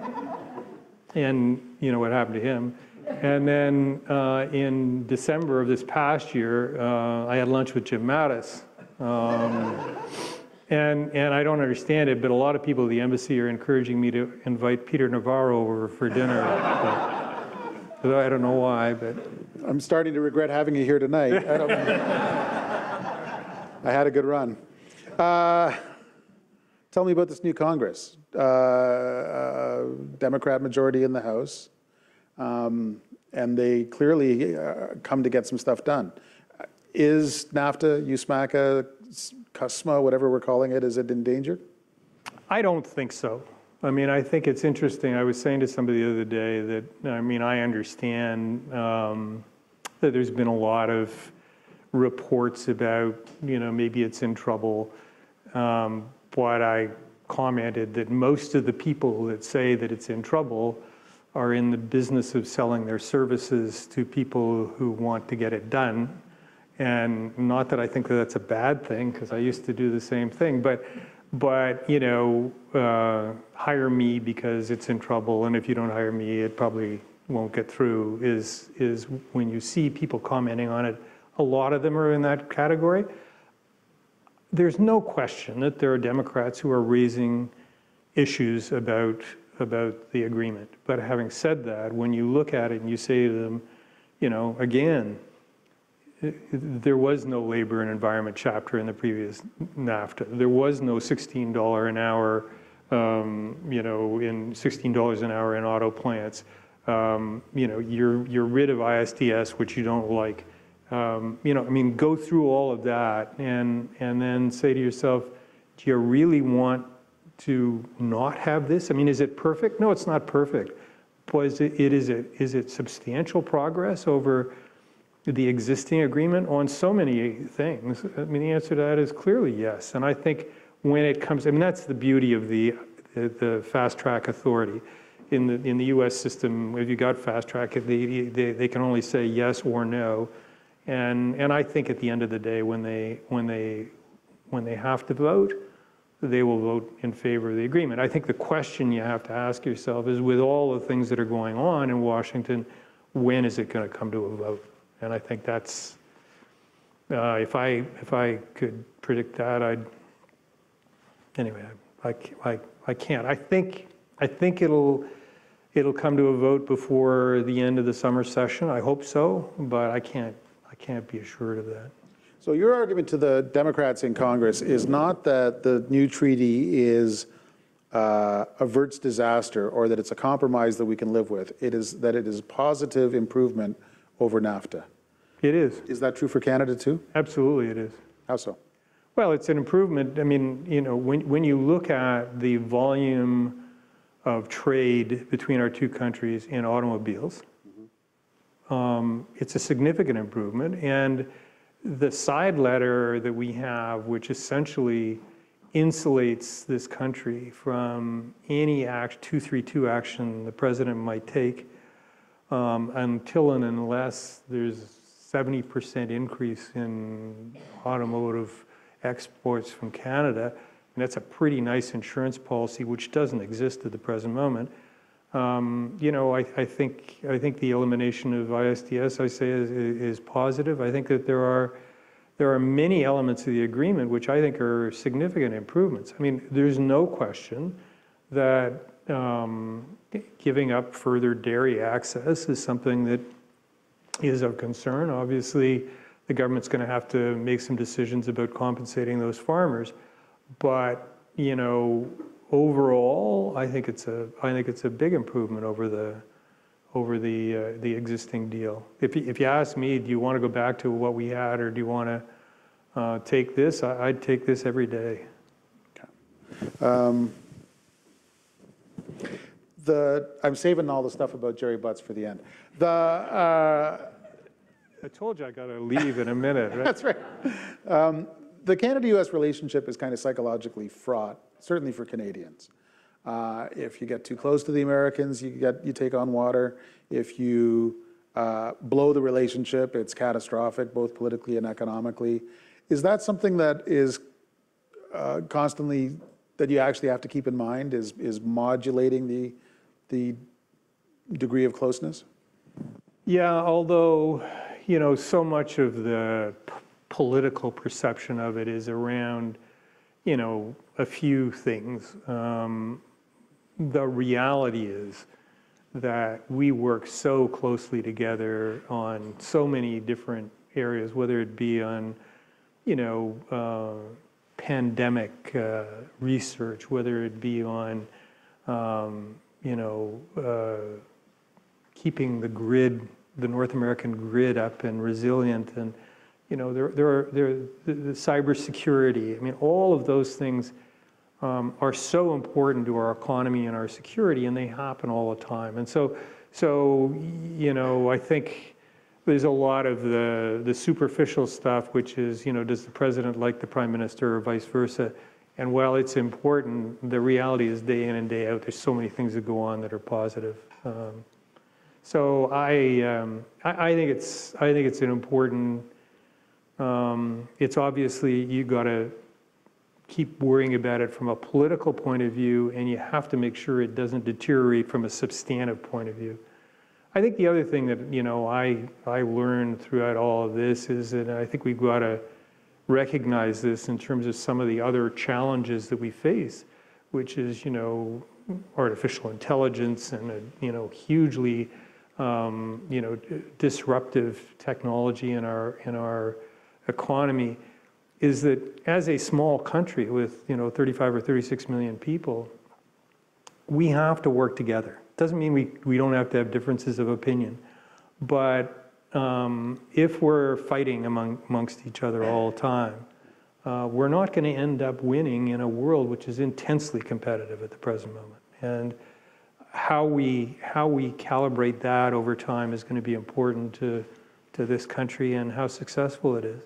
D: and what happened to him. And then in December of this past year, I had lunch with Jim Mattis. And I don't understand it, but a lot of people at the embassy are encouraging me to invite Peter Navarro over for dinner. But I don't know why, but...
C: I'm starting to regret having you here tonight. I had a good run. Tell me about this new Congress. Democrat majority in the House. And they clearly come to get some stuff done. Is NAFTA, USMACA, CUSMA, whatever we're calling it, is it in danger?
D: I don't think so. I mean, I think it's interesting. I was saying to somebody the other day that, I understand that there's been a lot of reports about, maybe it's in trouble. But I commented that most of the people that say that it's in trouble are in the business of selling their services to people who want to get it done. And not that I think that that's a bad thing, because I used to do the same thing, but hire me because it's in trouble, and if you don't hire me, it probably won't get through, is when you see people commenting on it, a lot of them are in that category. There's no question that there are Democrats who are raising issues about the agreement. But having said that, when you look at it and you say to them, again, there was no labor and environment chapter in the previous NAFTA. There was no $16 an hour, in $16 an hour in auto plants. You're rid of ISDS, which you don't like. Go through all of that and then say to yourself, do you really want to not have this? I mean, is it perfect? No, it's not perfect. But is it substantial progress over the existing agreement on so many things? I mean, the answer to that is clearly yes. And I think when it comes, that's the beauty of the fast track authority. In the U.S. system, if you got fast track, they can only say yes or no. And I think at the end of the day, when they have to vote, they will vote in favor of the agreement. I think the question you have to ask yourself is, with all the things that are going on in Washington, when is it going to come to a vote? And I think that's, if I could predict that, I can't. I think it'll come to a vote before the end of the summer session. I hope so, but I can't be assured of that.
C: So your argument to the Democrats in Congress is not that the new treaty averts disaster or that it's a compromise that we can live with. It is that it is positive improvement over NAFTA.
D: It is.
C: Is that true for Canada too?
D: Absolutely it is.
C: How so?
D: Well, it's an improvement. I mean, when you look at the volume of trade between our two countries in automobiles, it's a significant improvement. And the side letter that we have, which essentially insulates this country from any 232 action the president might take until and unless there's 70% increase in automotive exports from Canada, and that's a pretty nice insurance policy which doesn't exist at the present moment. I think the elimination of ISDS, I say, is positive. I think that there are many elements of the agreement which I think are significant improvements. I mean, there's no question that giving up further dairy access is something that is of concern. Obviously, the government's going to have to make some decisions about compensating those farmers, but overall, I think it's a big improvement over the existing deal. If you ask me, do you want to go back to what we had, or do you want to take this? I'd take this every day.
C: Okay. I'm saving all the stuff about Jerry Butts for the end.
D: I told you I got to leave in a minute, right?
C: That's right. The Canada-U.S. relationship is kind of psychologically fraught, certainly for Canadians. If you get too close to the Americans, you take on water. If you blow the relationship, it's catastrophic, both politically and economically. Is that something that is constantly, that you actually have to keep in mind, is modulating the degree of closeness?
D: Yeah, although, so much of the political perception of it is around, a few things. The reality is that we work so closely together on so many different areas, whether it be on, pandemic research, whether it be on, keeping the grid, the North American grid up and resilient, and the cybersecurity. I mean, all of those things are so important to our economy and our security, and they happen all the time. And so I think there's a lot of the superficial stuff, which is, does the president like the prime minister or vice versa? And while it's important, the reality is day in and day out, there's so many things that go on that are positive. So I think it's an important. It's obviously, you got to keep worrying about it from a political point of view, and you have to make sure it doesn't deteriorate from a substantive point of view. I think the other thing that I learned throughout all of this is that I think we've got to recognize this in terms of some of the other challenges that we face, which is artificial intelligence and hugely disruptive technology in our economy. Is that as a small country with 35 or 36 million people, we have to work together. Doesn't mean we don't have to have differences of opinion, but if we're fighting amongst each other all the time, we're not going to end up winning in a world which is intensely competitive at the present moment. And how we calibrate that over time is going to be important to this country and how successful it is.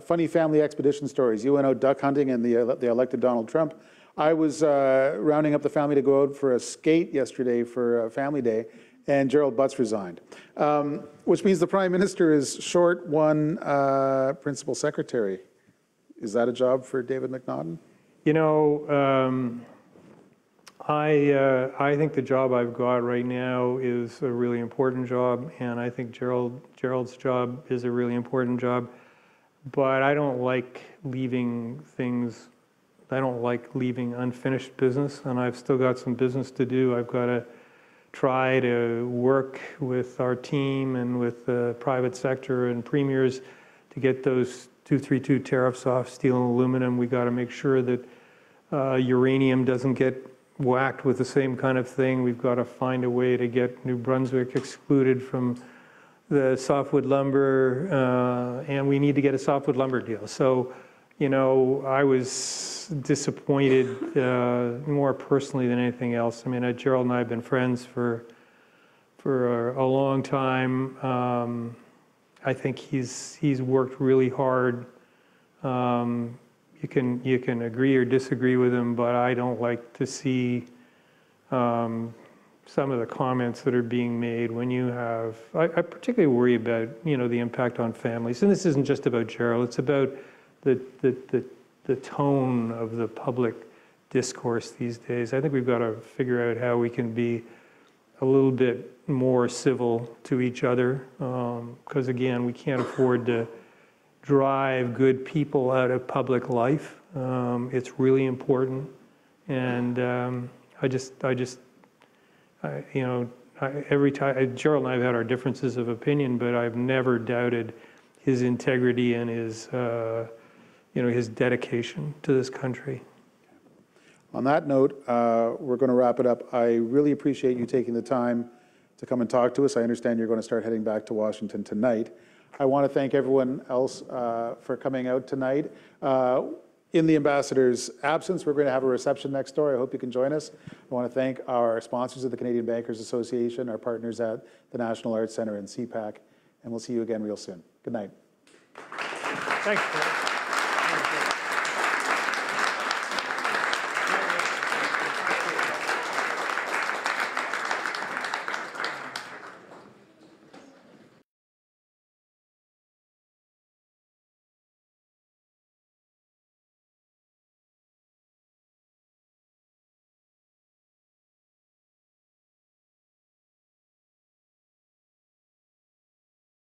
C: Funny family expedition stories. You went out duck hunting and the elected Donald Trump. I was rounding up the family to go out for a skate yesterday for Family Day, and Gerald Butts resigned, which means the Prime Minister is short one principal secretary. Is that a job for David MacNaughton?
D: I think the job I've got right now is a really important job, and I think Gerald's job is a really important job. But I don't like leaving things. I don't like leaving unfinished business, and I've still got some business to do. I've got to try to work with our team and with the private sector and premiers to get those 232 tariffs off steel and aluminum. We got to make sure that uranium doesn't get whacked with the same kind of thing. We've got to find a way to get New Brunswick excluded from the softwood lumber, and we need to get a softwood lumber deal. So, I was disappointed more personally than anything else. I mean, Gerald and I have been friends for a long time. I think he's worked really hard. You can agree or disagree with him, but I don't like to see some of the comments that are being made when you have. I particularly worry about the impact on families, and this isn't just about Gerald. It's about the tone of the public discourse these days. I think we've got to figure out how we can be a little bit more civil to each other, because again, we can't afford to drive good people out of public life. It's really important, And every time, Gerald and I have had our differences of opinion, but I've never doubted his integrity and his dedication to this country.
C: On that note, we're going to wrap it up. I really appreciate you taking the time to come and talk to us. I understand you're going to start heading back to Washington tonight. I want to thank everyone else for coming out tonight. In the ambassador's absence, we're going to have a reception next door. I hope you can join us. I want to thank our sponsors of the Canadian Bankers Association, our partners at the National Arts Centre and CPAC, and we'll see you again real soon. Good night.
D: Thanks.